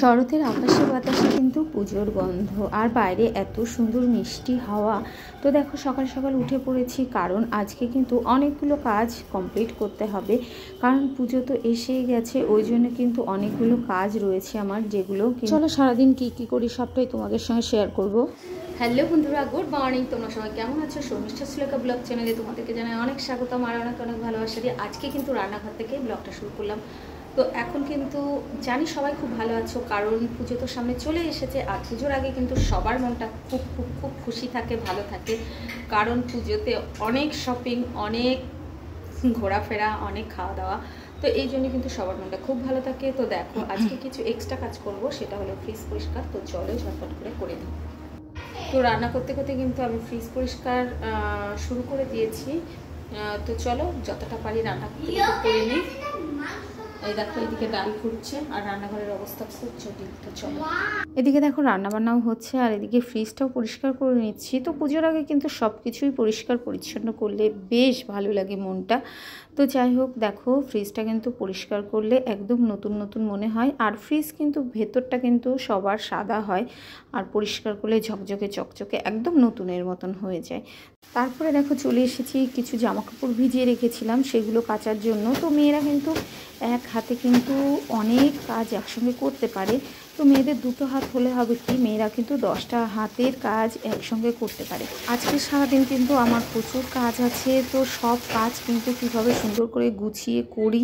শরতের আকাশে বাতাসে কিন্তু পুজোর গন্ধ, আর বাইরে এত সুন্দর মিষ্টি হাওয়া। তো দেখো সকাল সকাল উঠে পড়েছি, কারণ আজকে কিন্তু অনেকগুলো কাজ কমপ্লিট করতে হবে, কারণ পুজো তো এসেই গেছে। ওই জন্য কিন্তু অনেকগুলো কাজ রয়েছে আমার, যেগুলো চলো সারাদিন কি করি সবটাই তোমাদের সঙ্গে শেয়ার করব। হ্যালো বন্ধুরা, গুড মর্নিং। তোমরা সবাই কেমন আছো? শর্মিষ্ঠা শ্লোকা ব্লগ চ্যানেলে তোমাদেরকে জানাই অনেক স্বাগতম আর অনেক অনেক ভালোবাসা দিয়ে আজকে কিন্তু রান্নাঘর থেকে ব্লগটা শুরু করলাম। তো এখন কিন্তু জানি সবাই খুব ভালো আছো, কারণ পুজো তো সামনে চলে এসেছে। আর পুজোর আগে কিন্তু সবার মনটা খুব খুব খুব খুশি থাকে, ভালো থাকে, কারণ পুজোতে অনেক শপিং, অনেক ঘোরাফেরা, অনেক খাওয়া দাওয়া। তো এই জন্য কিন্তু সবার মনটা খুব ভালো থাকে। তো দেখো আজকে কিছু এক্সট্রা কাজ করব, সেটা হলো ফ্রিজ পরিষ্কার। তো চলো ঝটপট করে দিই। তো রান্না করতে করতে কিন্তু আমি ফ্রিজ পরিষ্কার শুরু করে দিয়েছি। তো চলো যতটা পারি রান্না করে নিই। এই দেখো এদিকে ডাল ফুটছে আর রান্নাঘরের অবস্থা খুব জটিল। তো চলো, এদিকে দেখো রান্নাবান্নাও হচ্ছে আর এদিকে ফ্রিজটাও পরিষ্কার করে নিচ্ছি। তো পুজোর আগে কিন্তু সব কিছুই পরিষ্কার পরিচ্ছন্ন করলে বেশ ভালো লাগে মনটা। তো যাই হোক, দেখো ফ্রিজটা কিন্তু পরিষ্কার করলে একদম নতুন নতুন মনে হয়। আর ফ্রিজ কিন্তু ভেতরটা কিন্তু সবার সাদা হয়, আর পরিষ্কার করলে ঝকঝকে চকচকে একদম নতুনের মতন হয়ে যায়। তারপরে দেখো চলে এসেছি, কিছু জামাকাপড় ভিজিয়ে রেখেছিলাম সেগুলো কাচার জন্য। তো মেয়েরা কিন্তু এক হাতে কিন্তু অনেক কাজ একসঙ্গে করতে পারে। তো মেয়েদের দুটো হাত হলে হবে কি, মেয়েরা কিন্তু 10টা হাতের কাজ একসঙ্গে করতে পারে। আজকে সারাদিন কিন্তু আমার প্রচুর কাজ আছে। তো সব কাজ কিন্তু কীভাবে সুন্দর করে গুছিয়ে করি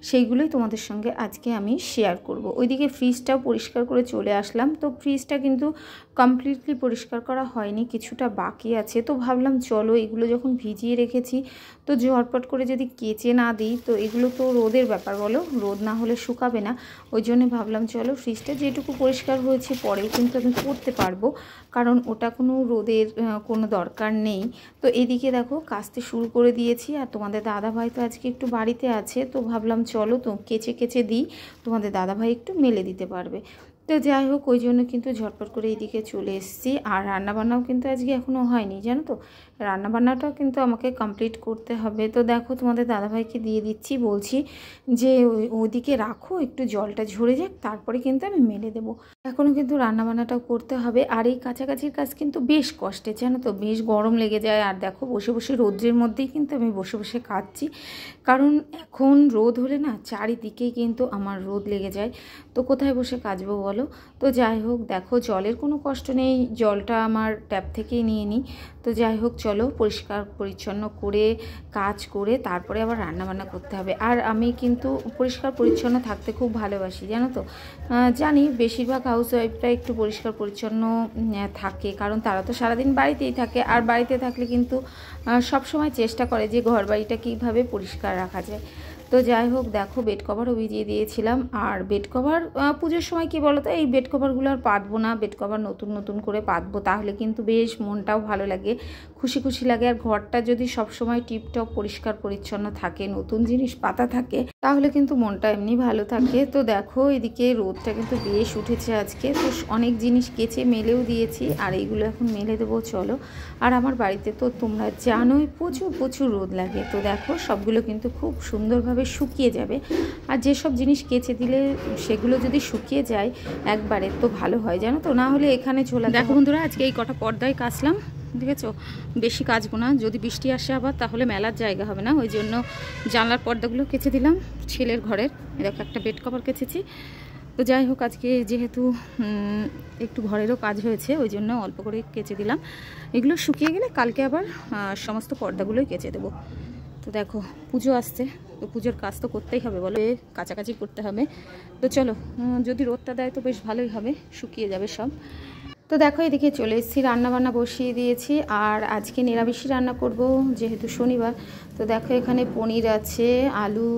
সেইগুলোই তোমাদের সঙ্গে আজকে আমি শেয়ার করব। ওইদিকে ফ্রিজটাও পরিষ্কার করে চলে আসলাম। তো ফ্রিজটা কিন্তু কমপ্লিটলি পরিষ্কার করা হয়নি, কিছুটা বাকি আছে। তো ভাবলাম চলো এগুলো যখন ভিজিয়ে রেখেছি, তো ঝটপট করে যদি কেচে না দিই, তো এগুলো তো রোদের ব্যাপার, বলো, রোদ না হলে শুকাবে না। ওই জন্য ভাবলাম চলো ফ্রিজটা যেটুকু পরিষ্কার হয়েছে পরেও কিন্তু আমি করতে পারবো, কারণ ওটা কোনো রোদের কোনো দরকার নেই। তো এদিকে দেখো কাচতে শুরু করে দিয়েছি। আর তোমাদের দাদাভাই তো আজকে একটু বাড়িতে আছে, তো ভাবলাম চলো তো কেচে দিই, তোমাদের দাদাভাই একটু মেলে দিতে পারবে। তো যাই হোক, ওই জন্য কিন্তু ঝটপট করে এইদিকে চলে এসেছি। আর রান্নাবান্নাও কিন্তু আজকে এখনও হয়নি, জানো তো, রান্নাবান্নাটাও কিন্তু আমাকে কমপ্লিট করতে হবে। তো দেখো তোমাদের দাদাভাইকে দিয়ে দিচ্ছি, বলছি যে ওইদিকে রাখো, একটু জলটা ঝরে যাক, তারপরে কিন্তু আমি মেলে দেবো। এখনও কিন্তু রান্নাবান্নাটাও করতে হবে। আর এই কাছাকাছির কাজ কিন্তু বেশ কষ্টের, জানো তো, বেশ গরম লেগে যায়। আর দেখো বসে বসে রোদ্রের মধ্যেই কিন্তু আমি বসে বসে কাচ্ছি, কারণ এখন রোদ হলে না চারিদিকেই কিন্তু আমার রোদ লেগে যায়। তো কোথায় বসে কাচবো বলো। তো যাই হোক, দেখো জলের কোনো কষ্ট নেই, জলটা আমার ট্যাপ থেকেই নিয়ে নিই। তো যাই হোক চলো, পরিষ্কার পরিচ্ছন্ন করে কাজ করে তারপরে আবার রান্নাবান্না করতে হবে। আর আমি কিন্তু পরিষ্কার পরিচ্ছন্ন থাকতে খুব ভালোবাসি, জানো তো। জানি বেশিরভাগ হাউসওয়াইফরা একটু পরিষ্কার পরিচ্ছন্ন থাকে, কারণ তারা তো সারাদিন বাড়িতেই থাকে। আর বাড়িতে থাকলে কিন্তু সব সময় চেষ্টা করে যে ঘর বাড়িটা কীভাবে পরিষ্কার রাখা যায়। তো যাই হোক, দেখো বেড কভারও ভিজিয়ে দিয়েছিলাম। আর বেড কভার পুজোর সময় কী বলো তো, এই বেড কভারগুলো আর পাতবো না, বেড কভার নতুন নতুন করে পাতবো, তাহলে কিন্তু বেশ মনটাও ভালো লাগে, খুশি খুশি লাগে। আর ঘরটা যদি সবসময় টিপটপ পরিষ্কার পরিচ্ছন্ন থাকে, নতুন জিনিস পাতা থাকে, তাহলে কিন্তু মনটা এমনি ভালো থাকে। তো দেখো এদিকে রোদটা কিন্তু বেশ উঠেছে আজকে। তো অনেক জিনিস কেচে মেলেও দিয়েছি, আর এইগুলো এখন মেলে দেবো চলো। আর আমার বাড়িতে তো তোমরা জানোই প্রচুর প্রচুর রোদ লাগে। তো দেখো সবগুলো কিন্তু খুব সুন্দরভাবে শুকিয়ে যাবে। আর যেসব জিনিস কেচে দিলে সেগুলো যদি শুকিয়ে যায় একবারে, তো ভালো হয়, জানো তো, না হলে এখানে চলে। দেখো বন্ধুরা, আজকে এই কটা পর্দায় কাচলাম, দেখেছো, বেশি কাচবো না, যদি বৃষ্টি আসে আবার তাহলে মেলার জায়গা হবে না। ওই জন্য জানলার পর্দাগুলো কেচে দিলাম, ছেলের ঘরের দেখো একটা বেড কভার কেচেছি। তো যাই হোক, আজকে যেহেতু একটু ঘরেরও কাজ হয়েছে, ওই জন্য অল্প করে কেচে দিলাম। এগুলো শুকিয়ে গেলে কালকে আবার সমস্ত পর্দাগুলোই কেচে দেবো। তো দেখো পুজো আসছে, তো পুজোর কাজ তো করতেই হবে, বলো, কাছাকাছি করতে হবে। তো চলো, যদি রোদটা দেয় তো বেশ ভালোই হবে, শুকিয়ে যাবে সব। তো দেখো এদিকে চলে এসেছি, রান্নাবান্না বসিয়ে দিয়েছি। আর আজকে নিরামিষই রান্না করব, যেহেতু শনিবার। তো দেখো এখানে পনির আছে, আলু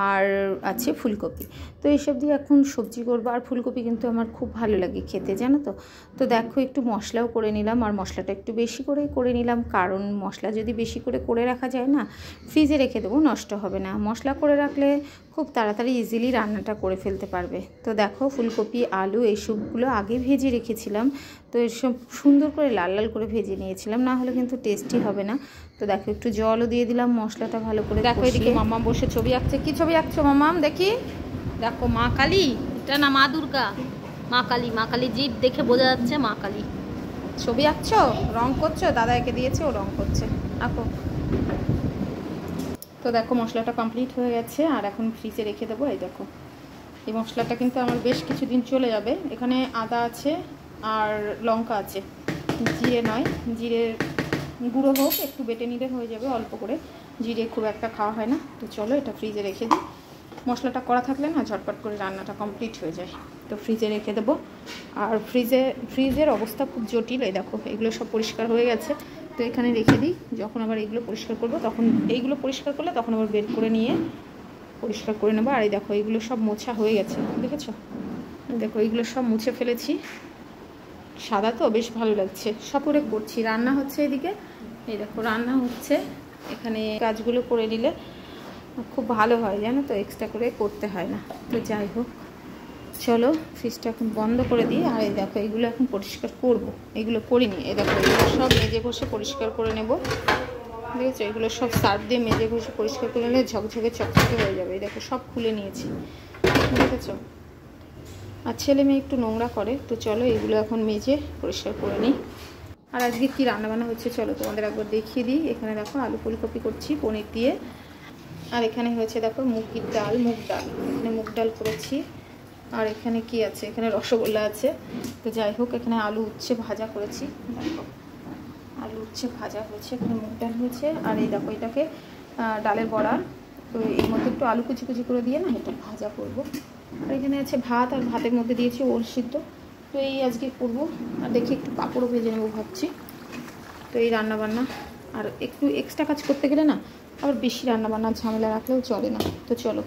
আর আছে ফুলকপি। তো এইসব দিয়ে এখন সবজি করবো। আর ফুলকপি কিন্তু আমার খুব ভালো লাগে খেতে, জানো তো। তো দেখো একটু মশলাও করে নিলাম, আর মশলাটা একটু বেশি করে নিলাম, কারণ মশলা যদি বেশি করে রাখা যায় না, ফ্রিজে রেখে দেবো, নষ্ট হবে না। মশলা করে রাখলে খুব তাড়াতাড়ি ইজিলি রান্নাটা করে ফেলতে পারবে। তো দেখো ফুলকপি আলু এইসবগুলো আগে ভেজে রেখেছিলাম। তো এসব সুন্দর করে লাল লাল করে ভেজে নিয়েছিলাম, না হলে কিন্তু টেস্টি হবে না। তো দেখো একটু জলও দিয়ে দিলাম, মশলাটা ভালো করে। দেখো এদিকে মাম্মাম বসে ছবি আঁকছে। কি ছবি আঁকছো মাম্মাম? দেখি। দেখো মা কালী, এটা না মা দুর্গা? মা কালী, মা কালী জিভ দেখে বোঝা যাচ্ছে মা কালী। ছবি আঁকছো, রং করছো, দাদা একে দিয়েছে, ও রং করছে, আঁকো। তো দেখো মশলাটা কমপ্লিট হয়ে গেছে, আর এখন ফ্রিজে রেখে দেবো। এই দেখো এই মশলাটা কিন্তু আমার বেশ কিছুদিন চলে যাবে। এখানে আদা আছে আর লঙ্কা আছে, জিরে নয়, জিরের গুঁড়ো হোক, একটু বেটে নিলে হয়ে যাবে অল্প করে, জিরে খুব একটা খাওয়া হয় না। তো চলো এটা ফ্রিজে রেখে দিই, মশলাটা করা থাকলে না ঝটপট করে রান্নাটা কমপ্লিট হয়ে যায়। তো ফ্রিজে রেখে দেবো। আর ফ্রিজের অবস্থা খুব জটিল। এই দেখো এগুলো সব পরিষ্কার হয়ে গেছে, তো এখানে রেখে দিই। যখন আবার এইগুলো পরিষ্কার করবো তখন, এইগুলো পরিষ্কার করলে তখন আবার বের করে নিয়ে পরিষ্কার করে নেবো। আর এই দেখো এইগুলো সব মোছা হয়ে গেছে, দেখেছো? দেখো এইগুলো সব মুছে ফেলেছি, সাদা তো বেশ ভালো লাগছে। সব করে করছি, রান্না হচ্ছে এদিকে, এই দেখো রান্না হচ্ছে। এখানে কাজগুলো করে নিলে খুব ভালো হয়, জানো তো, এক্সট্রা করে করতে হয় না। তো যাই হোক, চলো ফ্রিজটা এখন বন্ধ করে দিই। আর এই দেখো এইগুলো এখন পরিষ্কার করবো, এগুলো করিনি। এই দেখো এগুলো সব মেজে ঘষে পরিষ্কার করে নেব, দেখেছো? এগুলো সব সার্ফ দিয়ে মেজে ঘষে পরিষ্কার করে নিলে ঝকঝকে চকচকে হয়ে যাবে। এই দেখো সব খুলে নিয়েছি, দেখেছো? আর ছেলে মেয়ে একটু নোংরা করে, তো চলো এগুলো এখন মেজে পরিষ্কার করে নিই। আর আজকে কী রান্নাবান্না হচ্ছে চলো তোমাদের একবার দেখিয়ে দিই। এখানে দেখো আলু ফুলকপি করছি পনির দিয়ে। আর এখানে হয়েছে দেখো মুগ ডাল, এখানে মুগ ডাল করেছি। আর এখানে কি আছে, এখানে রসগোল্লা আছে। তো যাই হোক, এখানে আলু উচ্ছে ভাজা করেছি, দেখো আলু উচ্ছে ভাজা হয়েছে, এখানে মুগ ডাল হয়েছে। আর এই দেখো এটাকে ডালের বড়া, তো এর মধ্যে একটু আলু কুচি কুচি করে দিয়ে না এটা ভাজা করবো। আর এখানে আছে ভাত, আর ভাতের মধ্যে দিয়েছি ওল সিদ্ধ। তো এই আজকে করবো। আর দেখি একটু পাঁপড়ও ভেজে নেবো ভাবছি। তো এই রান্নাবান্না, আর একটু এক্সট্রা কাজ করতে গেলে না আবার বেশি রান্নাবান্নার ঝামেলা রাখলেও চলে না। তো চলো